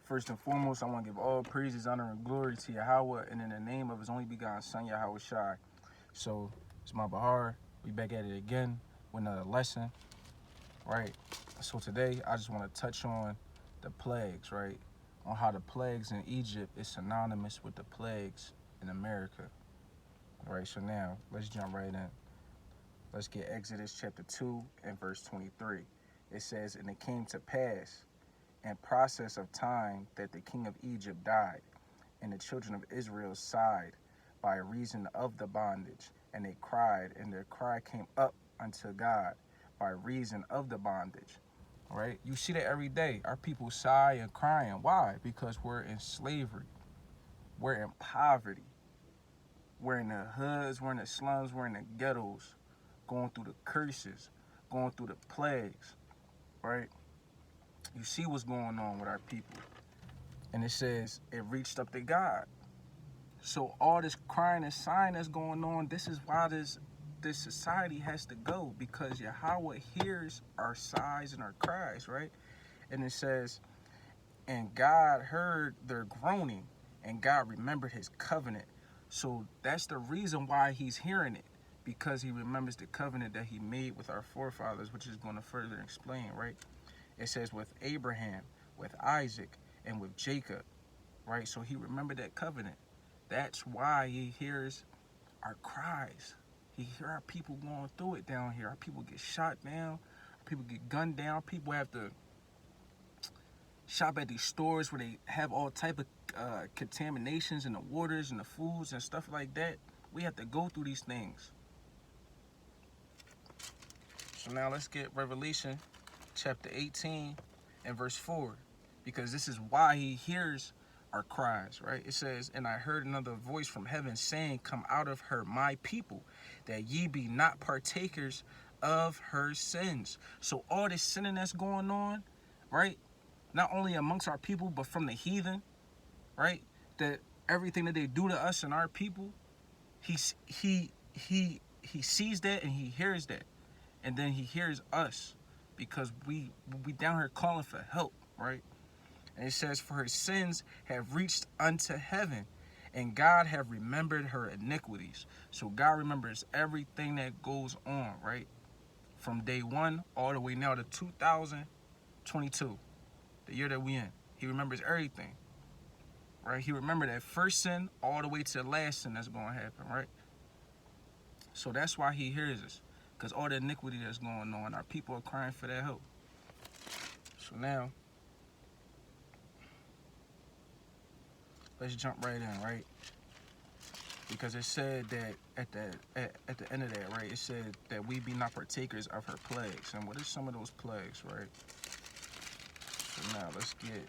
First and foremost, I want to give all praises, honor, and glory to Yahweh, and in the name of His only begotten Son, Yahweh Shai. So, it's my Bahar. We back at it again with another lesson, right? So today, I just want to touch on the plagues, right? On how the plagues in Egypt is synonymous with the plagues in America, right? So now, let's jump right in. Let's get Exodus chapter 2 and verse 23. It says, "And it came to pass in process of time that the king of Egypt died, and the children of Israel sighed by reason of the bondage, and they cried, and their cry came up unto God by reason of the bondage." Right? You see that every day. Our people sigh and crying. Why? Because we're in slavery. We're in poverty. We're in the hoods, we're in the slums, we're in the ghettos, going through the curses, going through the plagues, right? You see what's going on with our people. And it says it reached up to God. So all this crying and sighing that's going on, this is why this society has to go, because Yahweh hears our sighs and our cries, right? And it says, and God heard their groaning, and God remembered His covenant. So that's the reason why He's hearing it, because He remembers the covenant that He made with our forefathers, which is going to further explain, right? It says with Abraham, with Isaac, and with Jacob, right? So He remembered that covenant. That's why He hears our cries. He hears our people going through it down here. Our people get shot down. Our people get gunned down. People have to shop at these stores where they have all type of contaminations in the waters and the foods and stuff like that. We have to go through these things. So now let's get Revelation chapter 18 and verse 4, because this is why He hears our cries, right? It says, "And I heard another voice from heaven saying, Come out of her, my people, that ye be not partakers of her sins." So all this sinning that's going on, right? Not only amongst our people, but from the heathen, right? That everything that they do to us and our people, he sees that and He hears that, and then He hears us, because we down here calling for help, right? And it says, "For her sins have reached unto heaven, and God have remembered her iniquities." So God remembers everything that goes on, right? From day one all the way now to 2022, the year that we in. He remembers everything, right? He remembered that first sin all the way to the last sin that's going to happen, right? So that's why He hears us, because all the iniquity that's going on, our people are crying for that help. So now, let's jump right in, right? Because it said that at the end of that, right, it said that we be not partakers of her plagues. And what are some of those plagues, right? So now let's get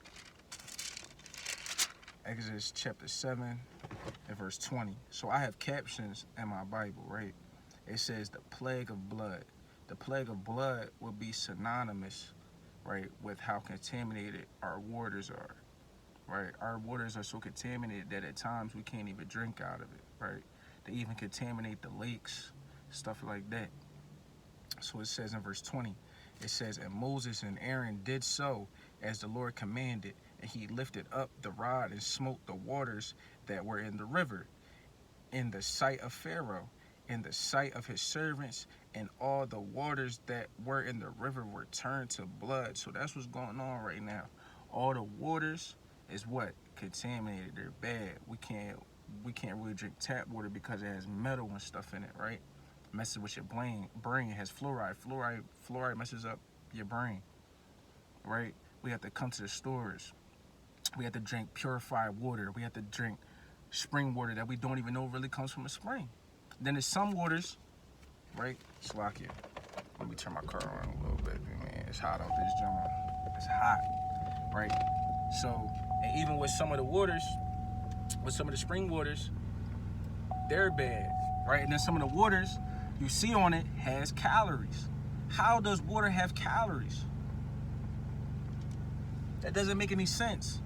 Exodus chapter 7 and verse 20. So I have captions in my Bible, right? It says the plague of blood. The plague of blood will be synonymous, right, with how contaminated our waters are. Right, our waters are so contaminated that at times we can't even drink out of it, right? They even contaminate the lakes, stuff like that. So it says in verse 20, it says, "And Moses and Aaron did so as the Lord commanded, and he lifted up the rod and smote the waters that were in the river, in the sight of Pharaoh, in the sight of his servants, and all the waters that were in the river were turned to blood." So that's what's going on right now. All the waters is what? Contaminated. They're bad. We can't really drink tap water because it has metal and stuff in it, right? Messes with your brain. It has fluoride. Fluoride messes up your brain, right? We have to come to the stores. We have to drink purified water. We have to drink spring water that we don't even know really comes from a spring. Then there's some waters, right? Slovakia. Let me turn my car on a little bit, man. It's hot out this joint. It's hot, right? So, and even with some of the waters, with some of the spring waters, they're bad, right? And then some of the waters you see on it has calories. How does water have calories? That doesn't make any sense.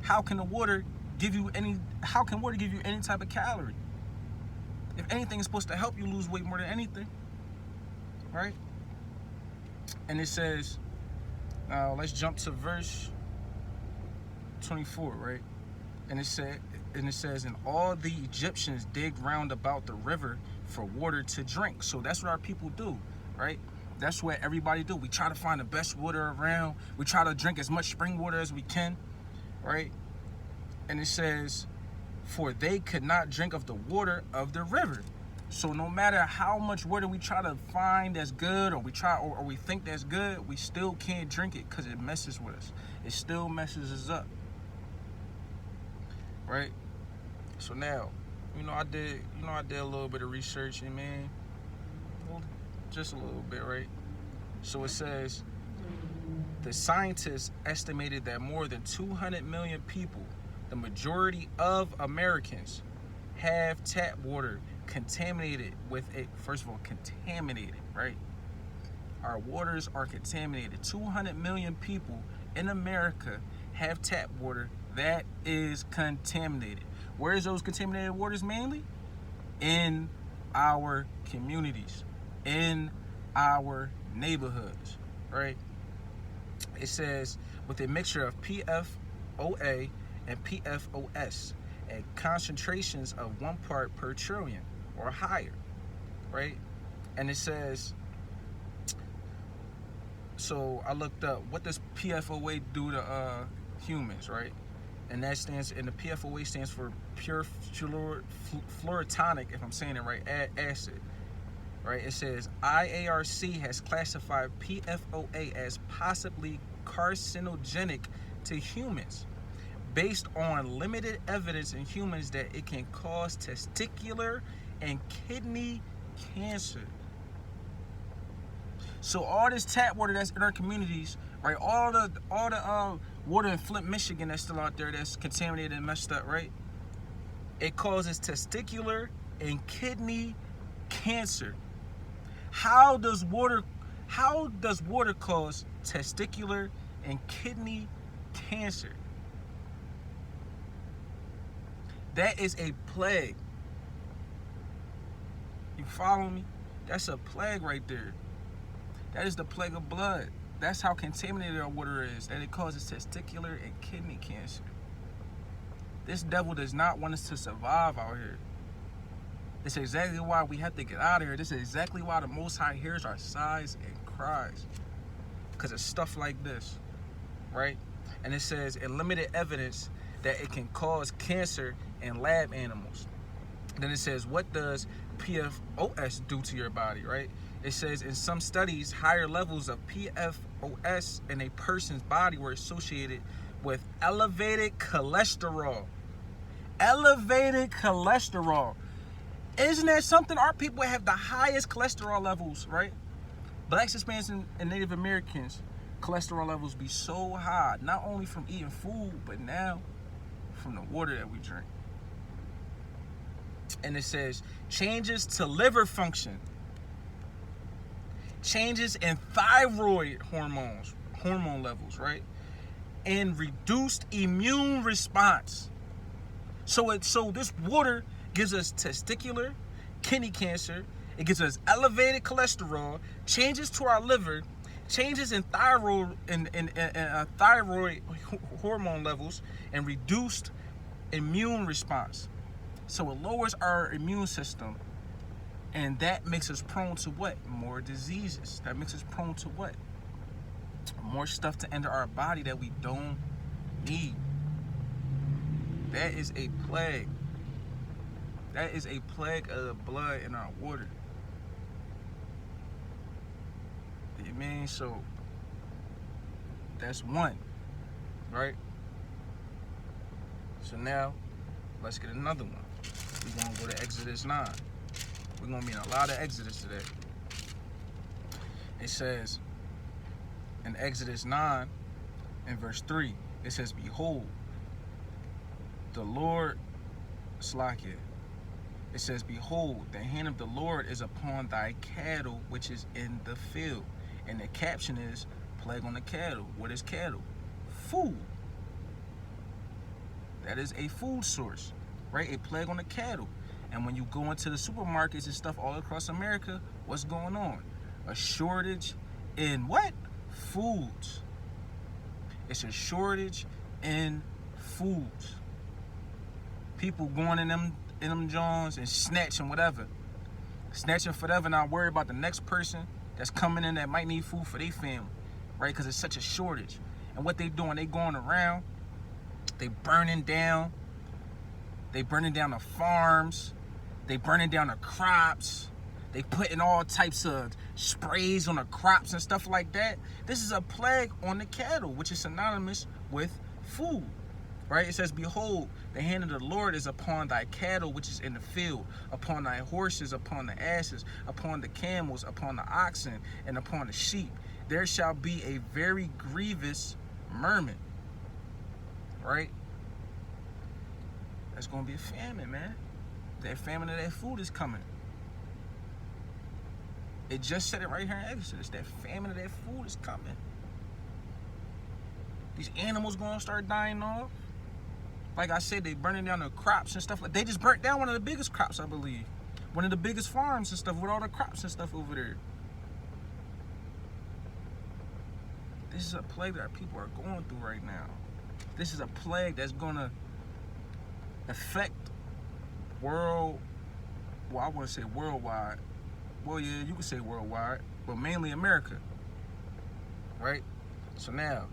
How can water give you any type of calorie? If anything, it's supposed to help you lose weight more than anything, right? And it says, now let's jump to verse 24, right? And it says, and all the Egyptians digged round about the river for water to drink. So that's what our people do, right? That's what everybody do. We try to find the best water around. We try to drink as much spring water as we can, right? And it says, for they could not drink of the water of the river. So no matter how much water we try to find that's good, or we think that's good, we still can't drink it because it messes with us. It still messes us up, right? So now, I did a little bit of research, and man, just a little bit, right? So it says the scientists estimated that more than 200 million people, the majority of Americans, have tap water contaminated with first of all, contaminated, right? Our waters are contaminated. 200 million people in America have tap water that is contaminated. Where is those contaminated waters mainly? In our communities, in our neighborhoods, right? It says with a mixture of PFOA and PFOS at concentrations of 1 part per trillion or higher, right? And it says, so I looked up, what does PFOA do to humans, right? And the PFOA stands for pure fluorotonic, if I'm saying it right, acid, right? It says IARC has classified PFOA as possibly carcinogenic to humans based on limited evidence in humans that it can cause testicular and kidney cancer. So all this tap water that's in our communities, right? All the water in Flint, Michigan that's still out there that's contaminated and messed up, right? It causes testicular and kidney cancer. How does water cause testicular and kidney cancer? That is a plague. You follow me? That's a plague right there. That is the plague of blood. That's how contaminated our water is, that it causes testicular and kidney cancer. This devil does not want us to survive out here. It's exactly why we have to get out of here. This is exactly why the Most High hears our sighs and cries. Because of stuff like this, right? And it says, in limited evidence that it can cause cancer in lab animals. Then it says, what does PFOS do to your body, right? It says, in some studies, higher levels of PFOS in a person's body were associated with elevated cholesterol. Elevated cholesterol. Isn't that something? Our people have the highest cholesterol levels, right? Blacks, Hispanics, and Native Americans, cholesterol levels be so high, not only from eating food, but now from the water that we drink. And it says, changes to liver function, changes in thyroid hormone levels, right? And reduced immune response. So this water gives us testicular, kidney cancer. It gives us elevated cholesterol, changes to our liver, changes in thyroid thyroid hormone levels, and reduced immune response. So it lowers our immune system, and that makes us prone to what? More diseases. That makes us prone to what? More stuff to enter our body that we don't need. That is a plague. That is a plague of the blood in our water. You mean? So that's one, right? So now let's get another one. We're gonna go to Exodus 9. We're gonna be in a lot of Exodus today. It says in Exodus 9 in verse 3, it says, behold, the Lord Slakia. It says, behold, the hand of the Lord is upon thy cattle which is in the field. And the caption is, plague on the cattle. What is cattle? Food. That is a food source, right? A plague on the cattle. And when you go into the supermarkets and stuff all across America, what's going on? A shortage in what? Foods. It's a shortage in foods. People going in them Jones and snatching whatever. Snatching for whatever, not worry about the next person that's coming in that might need food for their family, right? Because it's such a shortage. And what they doing, they going around, they burning down the farms, they burning down the crops, they putting all types of sprays on the crops and stuff like that. This is a plague on the cattle, which is synonymous with food, right? It says, behold, the hand of the Lord is upon thy cattle, which is in the field, upon thy horses, upon the asses, upon the camels, upon the oxen, and upon the sheep. There shall be a very grievous murmur, right? That's going to be a famine, man. That famine of that food is coming. It just said it right here in Exodus. That famine of that food is coming. These animals going to start dying off. Like I said, they burning down the crops and stuff. They just burnt down one of the biggest crops, I believe. One of the biggest farms and stuff with all the crops and stuff over there. This is a plague that people are going through right now. This is a plague that's going to affect I wouldn't say worldwide. Well, yeah, you could say worldwide, but mainly America, right? So now,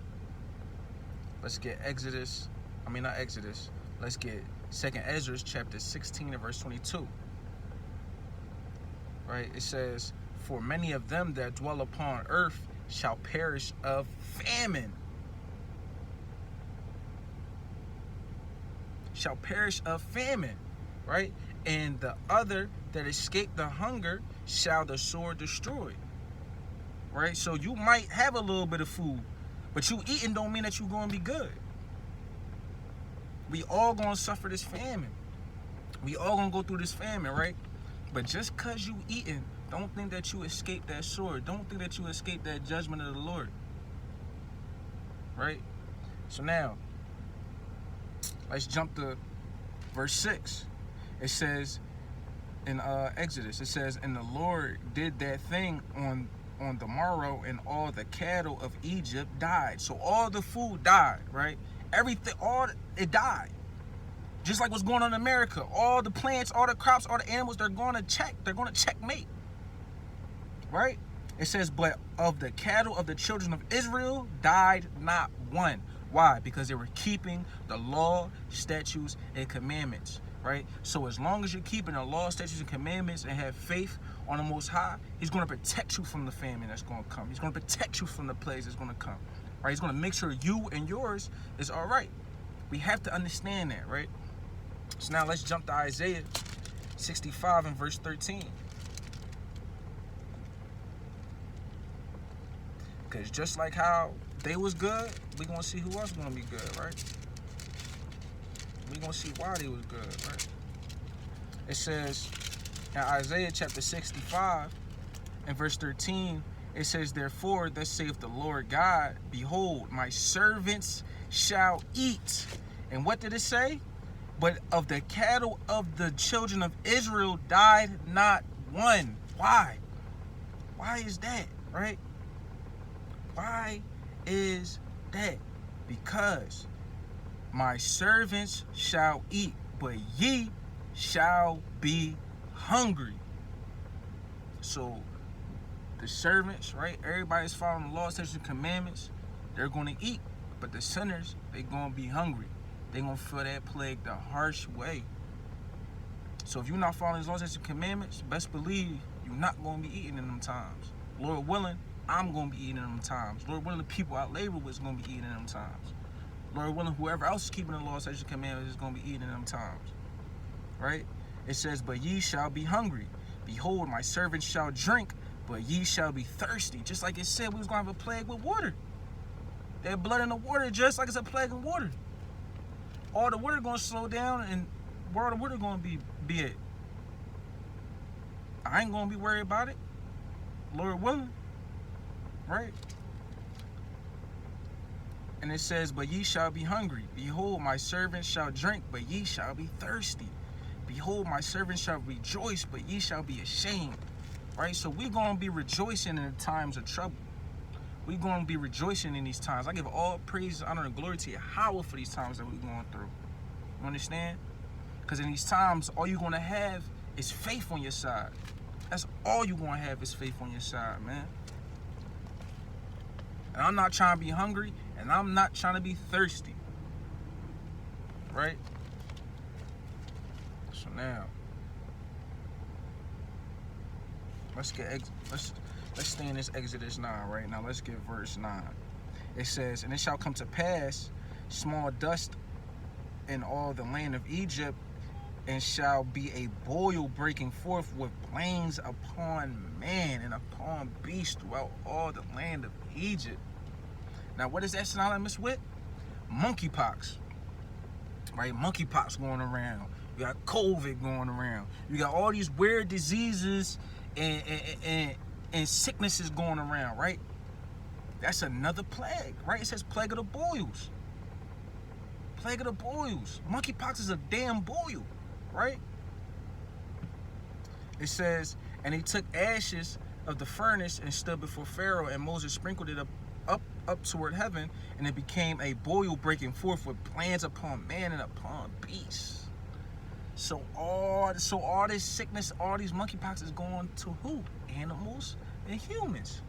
let's get let's get 2nd Ezra chapter 16 and verse 22. Right? It says, for many of them that dwell upon earth shall perish of famine. Shall perish of famine, right? And the other that escape the hunger shall the sword destroy. Right? So you might have a little bit of food, but you eating don't mean that you're going to be good. We all going to suffer this famine. We all going to go through this famine, right? But just because you eating, don't think that you escape that sword. Don't think that you escape that judgment of the Lord. Right? So now, let's jump to verse 6. It says in Exodus, it says, and the Lord did that thing on the morrow, and all the cattle of Egypt died. So all the food died, right? Everything, it died. Just like what's going on in America. All the plants, all the crops, all the animals, they're going to checkmate. Right? It says, but of the cattle of the children of Israel died not one. Why? Because they were keeping the law, statutes, and commandments. Right? So as long as you're keeping the law, statutes, and commandments and have faith on the Most High, He's going to protect you from the famine that's going to come. He's going to protect you from the plagues that's going to come. Right? He's going to make sure you and yours is all right. We have to understand that, right? So now let's jump to Isaiah 65 and verse 13. Because just like how they was good, we're going to see who else going to be good, right? We're going to see why they was good, right? It says in Isaiah chapter 65 and verse 13, it says, therefore, thus saith the Lord God, behold, my servants shall eat. And what did it say? But of the cattle of the children of Israel died not one. Why? Why is that, right? Why is that? Because my servants shall eat, but ye shall be hungry. So the servants, right? Everybody's following the law, statutes, and commandments. They're going to eat, but the sinners, they're going to be hungry. They're going to feel that plague the harsh way. So if you're not following these laws, statutes, and commandments, best believe you're not going to be eating in them times. Lord willing, I'm going to be eating in them times. Lord willing, the people I labor with is going to be eating in them times. Lord willing, whoever else is keeping the law, statutes, and commandments is going to be eating in them times. Right? It says, but ye shall be hungry. Behold, my servants shall drink, but ye shall be thirsty. Just like it said we was going to have a plague with water. That blood in the water, just like it's a plague in water. All the water going to slow down, and where all the water going to be at? I ain't going to be worried about it. Lord willing. Right? And it says, but ye shall be hungry. Behold, my servants shall drink, but ye shall be thirsty. Behold, my servants shall rejoice, but ye shall be ashamed. Right? So we're going to be rejoicing in the times of trouble. We going to be rejoicing in these times. I give all praise, honor, and glory to Yahweh for these times that we're going through. You understand? Because in these times, all you're going to have is faith on your side. That's all you're going to have is faith on your side, man. And I'm not trying to be hungry, and I'm not trying to be thirsty. Right? So now, let's stay in this Exodus 9 right now. Let's get verse 9. It says, and it shall come to pass, small dust in all the land of Egypt, and shall be a boil breaking forth with plains upon man and upon beast throughout all the land of Egypt. Now, what is that synonymous with? Monkeypox. Right? Monkeypox going around. You got COVID going around. You got all these weird diseases and sicknesses going around, right? That's another plague, right? It says plague of the boils. Plague of the boils. Monkeypox is a damn boil, right? It says, and he took ashes of the furnace and stood before Pharaoh, and Moses sprinkled it up toward heaven, and it became a boil breaking forth with plains upon man and upon beasts. So all this sickness, all these monkeypox is going to who? Animals and humans.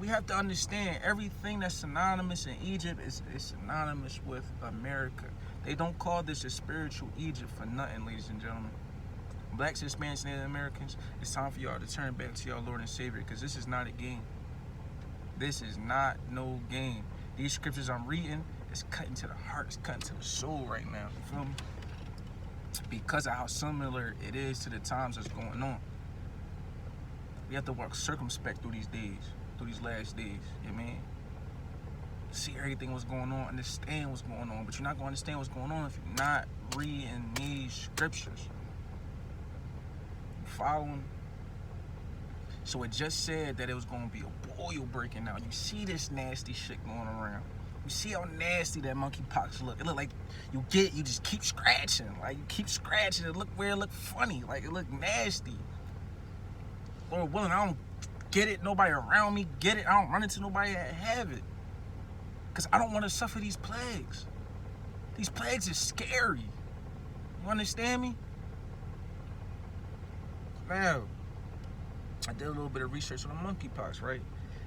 We have to understand everything that's synonymous in Egypt is synonymous with America. They don't call this a spiritual Egypt for nothing, ladies and gentlemen. Blacks, Hispanics, Native Americans, it's time for y'all to turn back to your Lord and Savior, because this is not a game. This is not no game. These scriptures I'm reading, it's cutting to the heart, it's cutting to the soul right now. You feel me? Because of how similar it is to the times that's going on. We have to walk circumspect through these days, through these last days. You know what I mean? See everything what's going on, understand what's going on. But you're not going to understand what's going on if you're not reading these scriptures. You following? So it just said that it was going to be a boil breaking out. You see this nasty shit going around. You see how nasty that monkeypox look. It look like you just keep scratching. Like you keep scratching. It look weird, it look funny. Like it look nasty. Lord willing, I don't get it. Nobody around me get it. I don't run into nobody that have it. Because I don't want to suffer these plagues. These plagues are scary. You understand me? Now, I did a little bit of research on the monkeypox, right?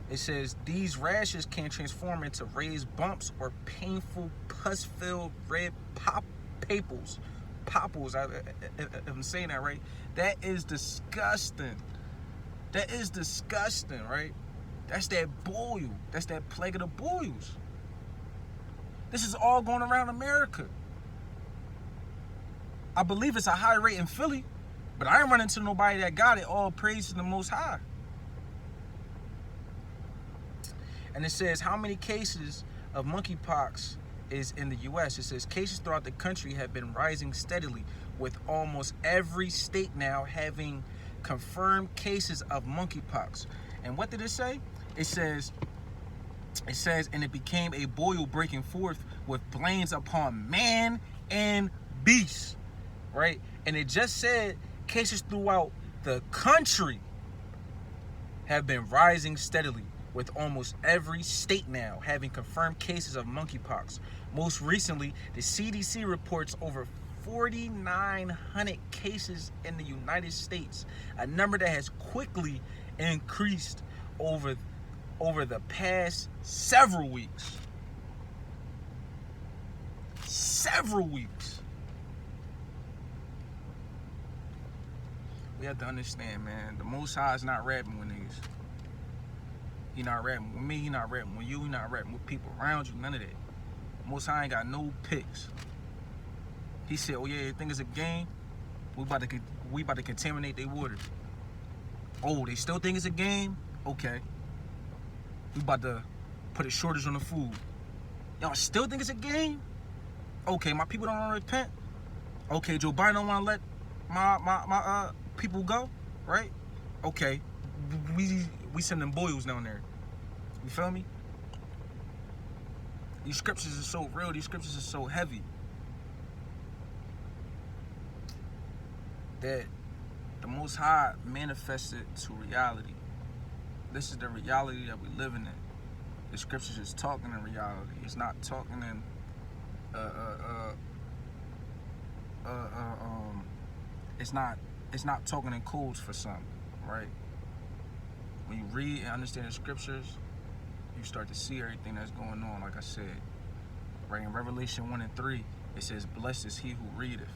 It says these rashes can transform into raised bumps or painful pus-filled red papules. If I'm saying that right, that is disgusting. That is disgusting, right? That's that boil. That's that plague of the boils. This is all going around America. I believe it's a high rate in Philly, but I ain't running into nobody that got it. All praise to the Most High. And it says how many cases of monkeypox is in the U.S. It says cases throughout the country have been rising steadily, with almost every state now having confirmed cases of monkeypox. And what did it say? It says, and it became a boil breaking forth with plains upon man and beast, right? And it just said cases throughout the country have been rising steadily, with almost every state now having confirmed cases of monkeypox. Most recently, the CDC reports over 4,900 cases in the United States, a number that has quickly increased over the past several weeks. Several weeks. We have to understand, man, the Most High is not rapping with niggas. He not rapping with me, he not rapping with you, he not rapping with people around you, none of that. Most High ain't got no picks. He said, oh yeah, you think it's a game? We about to contaminate their water. Oh, they still think it's a game? Okay. We about to put a shortage on the food. Y'all still think it's a game? Okay, my people don't want to repent. Okay, Joe Biden don't want to let my people go, right? Okay, we send them boils down there. You feel me? These scriptures are so real. These scriptures are so heavy that the Most High manifested to reality. This is the reality that we're living in. The scriptures is talking in reality. It's not talking in it's not talking in codes for some, right? When you read and understand the scriptures, you start to see everything that's going on. Like I said, right in Revelation 1 and 3, it says, "Blessed is he who readeth."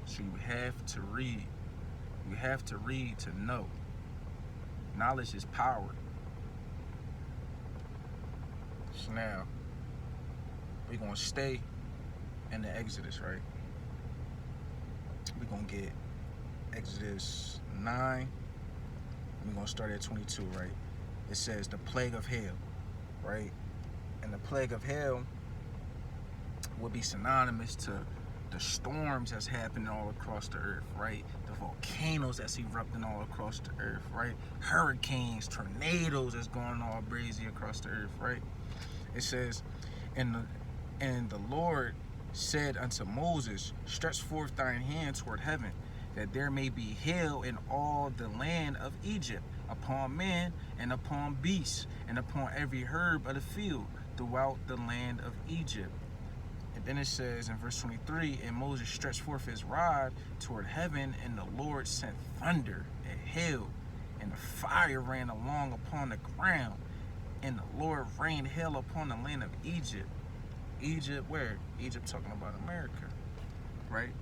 So you have to read. You have to read to know. Knowledge is power. So now, we're going to stay in the Exodus, right? We're going to get Exodus 9. We're going to start at 22, right? It says the plague of hail, right? And the plague of hail would be synonymous to the storms that's happening all across the earth, right? The volcanoes that's erupting all across the earth, right? Hurricanes, tornadoes that's going all crazy across the earth, right? It says, and the Lord said unto Moses, stretch forth thine hand toward heaven, that there may be hail in all the land of Egypt, upon man and upon beasts, and upon every herb of the field throughout the land of Egypt. And then it says in verse 23, and Moses stretched forth his rod toward heaven, and the Lord sent thunder and hail, and the fire ran along upon the ground, and the Lord rained hail upon the land of Egypt. Egypt where? Egypt talking about America, right?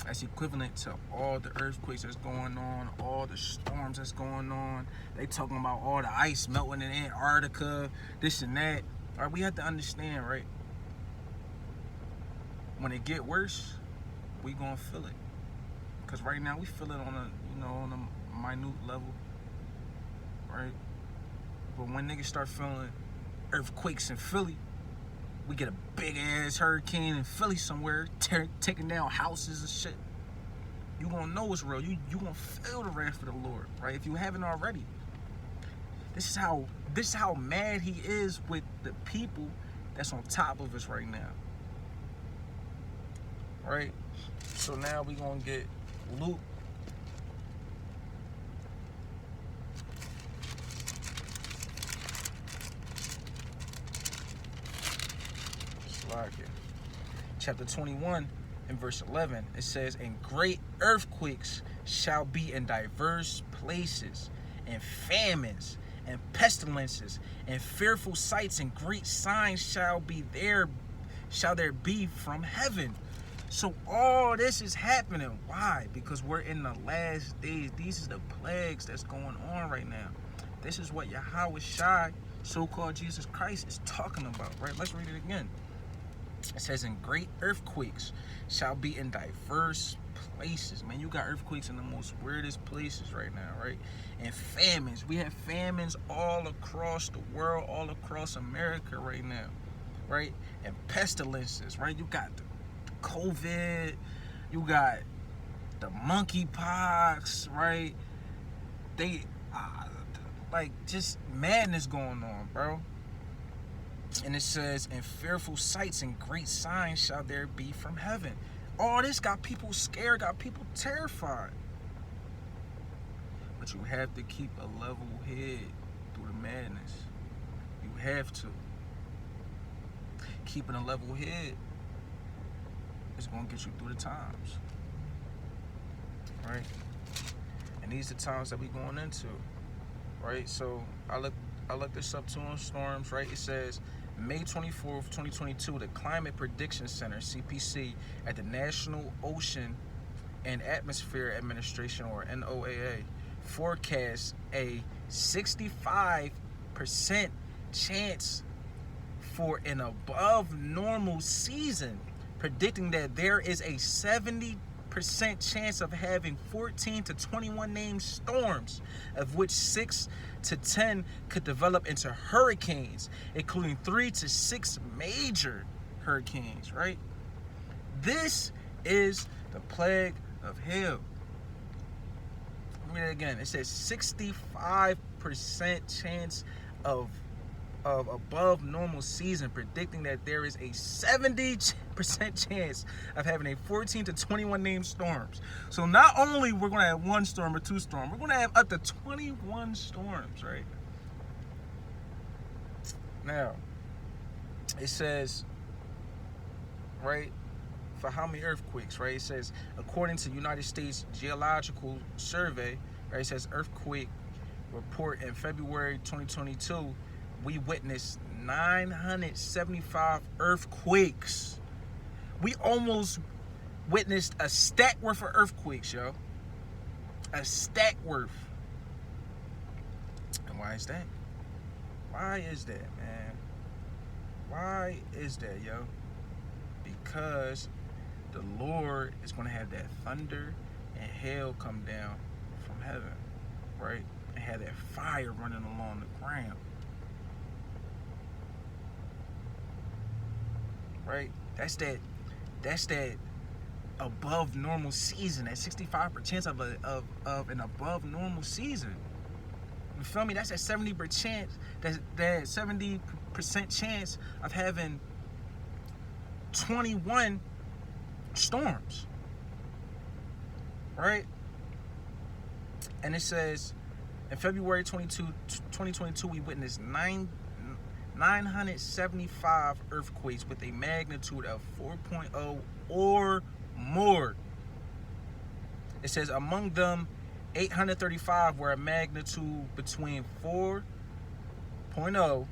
That's equivalent to all the earthquakes that's going on, all the storms that's going on. They talking about all the ice melting in Antarctica, this and that. All right, we have to understand, right? When it get worse, we gonna feel it. Cause right now we feel it on on a minute level, right? But when niggas start feeling earthquakes in Philly, we get a big ass hurricane in Philly somewhere, taking down houses and shit. You gonna know it's real. You gonna feel the wrath of the Lord, right? If you haven't already. This is how mad he is with the people that's on top of us right now. Right? So now we gonna get Luke. Chapter 21 and verse 11, it says, and great earthquakes shall be in diverse places, and famines and pestilences and fearful sights and great signs shall there be from heaven. So all this is happening. Why? Because we're in the last days. These are the plagues that's going on right now. This is what Yahweh Shai, so-called Jesus Christ, is talking about, right? Let's read it again. It says, and great earthquakes shall be in diverse places. Man, you got earthquakes in the most weirdest places right now, right? And famines. We have famines all across the world, all across America right now, right? And pestilences, right? You got the COVID, you got the monkeypox, right? They, like, just madness going on, bro. And it says, and fearful sights and great signs shall there be from heaven. All this got people scared, got people terrified. But you have to keep a level head through the madness. You have to. Keeping a level head is going to get you through the times. Right? And these are the times that we're going into. Right? So I looked this up too on storms, right? It says May 24th, 2022, the Climate Prediction Center, CPC, at the National Ocean and Atmosphere Administration, or NOAA, forecasts a 65% chance for an above normal season, predicting that there is a 70% chance of having 14 to 21 named storms, of which 6 to 10 could develop into hurricanes, including 3 to 6 major hurricanes, right? This is the plague of hail. Let me read it again. It says 65% chance of of above normal season, predicting that there is a 70% chance of having a 14 to 21 named storms. So not only we're going to have one storm or two storms, we're going to have up to 21 storms, right? Now, it says, right, for how many earthquakes, right? It says, according to United States Geological Survey, right, it says earthquake report in February 2022, we witnessed 975 earthquakes. We almost witnessed a stack worth of earthquakes, yo. A stack worth. And why is that? Why is that, man? Why is that, yo? Because the Lord is going to have that thunder and hail come down from heaven, right? And have that fire running along the ground. Right? That's that above normal season, that 65% of an above normal season. You feel me? That's that 70%, that 70% chance of having 21 storms. Right? And it says in February 2022, we witnessed 975 earthquakes with a magnitude of 4.0 or more. It says among them, 835 were a magnitude between 4.0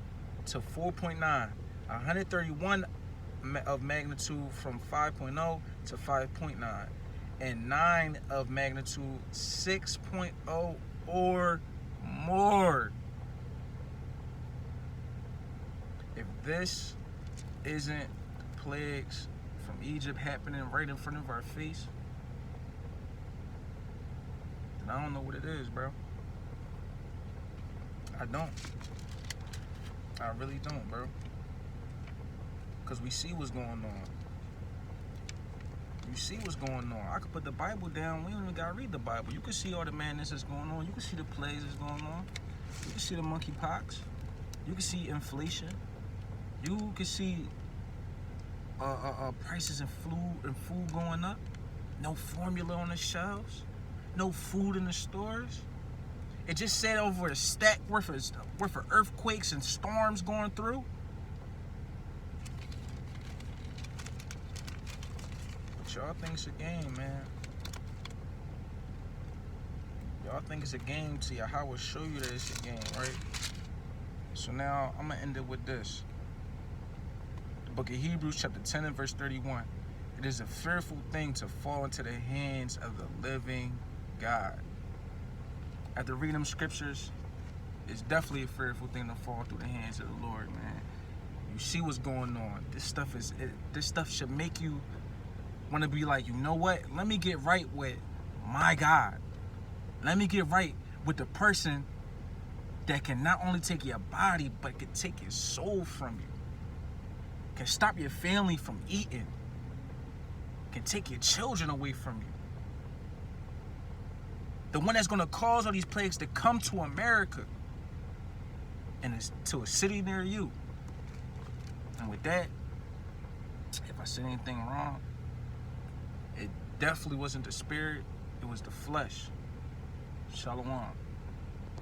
to 4.9. 131 of magnitude from 5.0 to 5.9. And 9 of magnitude 6.0 or more. If this isn't plagues from Egypt happening right in front of our face, then I don't know what it is, bro. I don't. I really don't, bro. Because we see what's going on. You see what's going on. I could put the Bible down. We don't even gotta read the Bible. You can see all the madness that's going on. You can see the plagues that's going on. You can see the monkeypox. You can see inflation. You can see prices in food going up. No formula on the shelves. No food in the stores. It just said over a stack worth of earthquakes and storms going through. But y'all think it's a game, man. Y'all think it's a game till Yahweh show you that it's a game, right? So now I'm gonna end it with this. The book of Hebrews chapter 10 and verse 31. It is a fearful thing to fall into the hands of the living God. After reading them scriptures, it's definitely a fearful thing to fall through the hands of the Lord, man. You see what's going on. This stuff should make you want to be like, you know what? Let me get right with my God. Let me get right with the person that can not only take your body, but can take your soul from you. Can stop your family from eating. Can take your children away from you. The one that's going to cause all these plagues to come to America and to a city near you. And with that, if I said anything wrong, it definitely wasn't the spirit, it was the flesh. Shalom.